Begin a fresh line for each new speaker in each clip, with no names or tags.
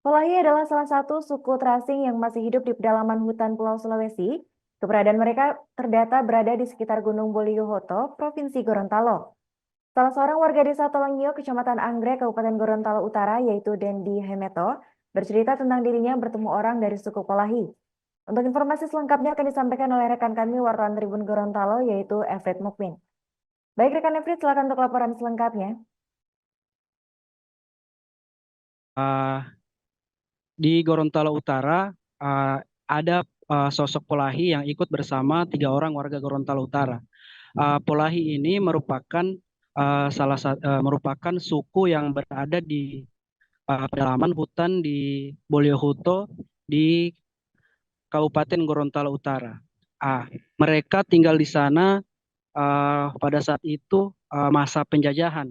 Polahi adalah salah satu suku terasing yang masih hidup di pedalaman hutan Pulau Sulawesi. Keberadaan mereka terdata berada di sekitar Gunung Boliyohoto, Provinsi Gorontalo. Salah seorang warga desa Tolongio, Kecamatan Anggrek, Kabupaten Gorontalo Utara, yaitu Dendi Hemeto, bercerita tentang dirinya bertemu orang dari suku Polahi. Untuk informasi selengkapnya akan disampaikan oleh rekan kami wartawan Tribun Gorontalo, yaitu Efred Mukmin. Baik rekan Efred, silakan untuk laporan selengkapnya.
uh, di Gorontalo Utara ada sosok Polahi yang ikut bersama 3 orang warga Gorontalo Utara. Polahi ini merupakan suku yang berada di pedalaman hutan di Boliohuto di Kabupaten Gorontalo Utara. Ah, Mereka tinggal di sana pada saat itu masa penjajahan.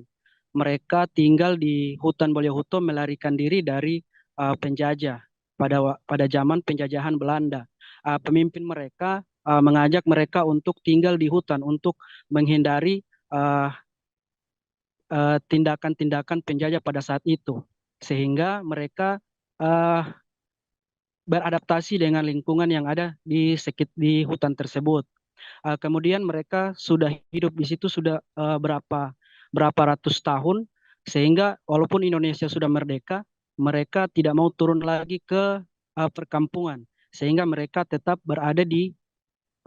Mereka tinggal di hutan Boliohuto melarikan diri dari penjajah pada zaman penjajahan Belanda. Pemimpin mereka mengajak mereka untuk tinggal di hutan untuk menghindari uh, tindakan-tindakan penjajah pada saat itu, sehingga mereka uh, beradaptasi dengan lingkungan yang ada di hutan tersebut. Kemudian mereka sudah hidup di situ sudah berapa berapa ratus tahun, sehingga walaupun Indonesia sudah merdeka, mereka tidak mau turun lagi ke perkampungan, sehingga mereka tetap berada di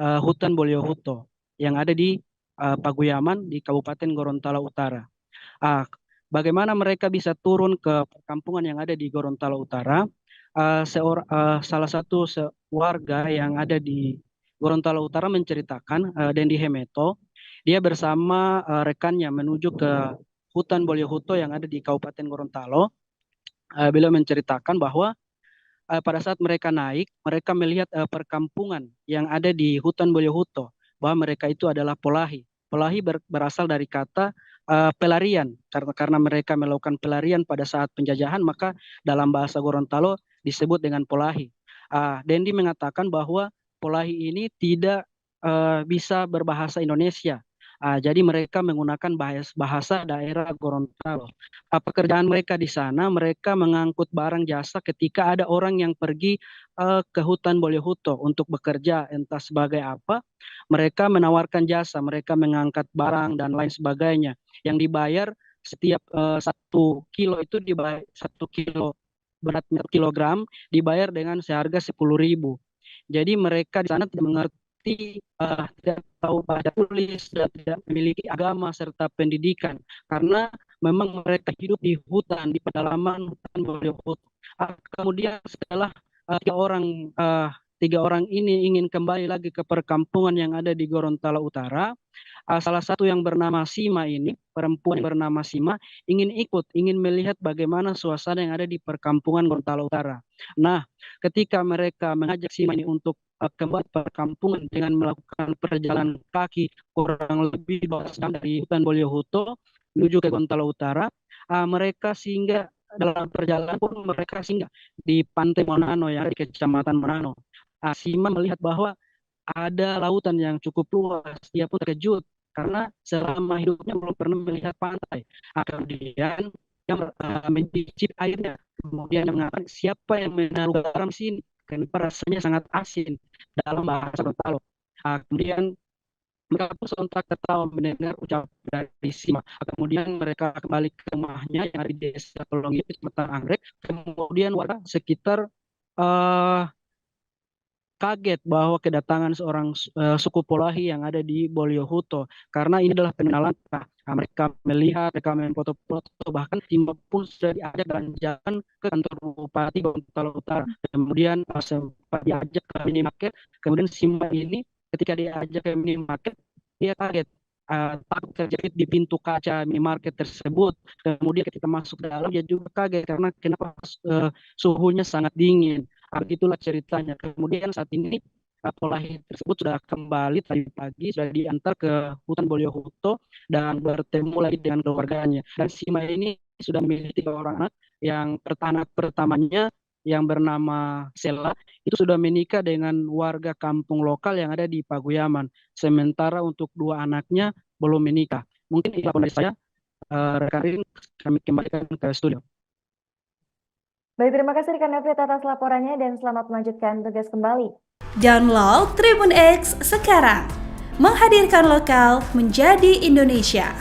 hutan Boliohuto yang ada di Paguyaman di Kabupaten Gorontalo Utara. Ah, Bagaimana mereka bisa turun ke perkampungan yang ada di Gorontalo Utara? Salah satu warga yang ada di Gorontalo Utara menceritakan, Dendi Hemeto, dia bersama rekannya menuju ke hutan Boliohuto yang ada di Kabupaten Gorontalo. Beliau menceritakan bahwa pada saat mereka naik, mereka melihat perkampungan yang ada di hutan Boyohuto, bahwa mereka itu adalah Polahi. Polahi berasal dari kata pelarian, karena mereka melakukan pelarian pada saat penjajahan, maka dalam bahasa Gorontalo disebut dengan Polahi. Dendi mengatakan bahwa Polahi ini tidak bisa berbahasa Indonesia. Jadi mereka menggunakan bahasa daerah Gorontalo. Pekerjaan mereka di sana, mereka mengangkut barang jasa ketika ada orang yang pergi ke hutan Boliohuto untuk bekerja, entah sebagai apa, mereka menawarkan jasa, mereka mengangkat barang dan lain sebagainya, yang dibayar setiap 1 kilo itu dibayar 1 kilo beratnya 1 kilogram dibayar dengan seharga 10.000. Jadi mereka di sana tidak mengerti, tidak tahu baca tulis dan tidak memiliki agama serta pendidikan, karena memang mereka hidup di hutan, di pedalaman hutan Bollywood. Kemudian setelah uh, tiga orang uh, tiga orang ini ingin kembali lagi ke perkampungan yang ada di Gorontalo Utara, salah satu yang bernama Sima ini, perempuan yang bernama Sima, ingin melihat bagaimana suasana yang ada di perkampungan Gorontalo Utara. Nah, ketika mereka mengajak Sima ini untuk kembali ke perkampungan dengan melakukan perjalanan kaki kurang lebih 12 jam dari hutan Boliohuto menuju ke Gorontalo Utara, mereka singgah dalam perjalanan pun mereka singgah di Pantai Monano yang ada di Kecamatan Monano. Sima melihat bahwa ada lautan yang cukup luas. Dia pun terkejut karena selama hidupnya belum pernah melihat pantai. Kemudian dia mencicip airnya. Kemudian dia mengatakan, siapa yang menaruh garam sini? Kenapa rasanya sangat asin dalam bahasa Gorontalo. Kemudian mereka pun sontak tertawa mendengar ucapan dari Sima. Kemudian mereka kembali ke rumahnya yang ada di desa Tolonggi, Kecamatan Anggrek. Kemudian warga sekitar eh, kaget bahwa kedatangan seorang suku Polahi yang ada di Boliohuto, karena ini adalah pengenalan. Mereka melihat, mereka memfoto-foto, bahkan Simba pun sudah diajak jalan-jalan ke kantor Bupati Gorontalo Utara. Kemudian sempat diajak ke minimarket. Kemudian Simba ini ketika diajak ke minimarket, dia kaget. Takut terjepit di pintu kaca minimarket tersebut. Kemudian ketika masuk ke dalam, dia juga kaget karena kenapa suhunya sangat dingin. Begitulah ceritanya. Kemudian saat ini Polahi tersebut sudah kembali tadi pagi, sudah diantar ke hutan Boliohuto dan bertemu lagi dengan keluarganya. Dan Sima ini sudah memiliki 3 orang anak. Yang anak pertamanya yang bernama Sela itu sudah menikah dengan warga kampung lokal yang ada di Paguyaman. Sementara untuk 2 anaknya belum menikah. Mungkin itu dari saya. Rekan kami kembalikan ke studio.
Baik, terima kasih rekan David atas laporannya dan selamat melanjutkan tugas kembali.
Download Tribun X sekarang, menghadirkan lokal menjadi Indonesia.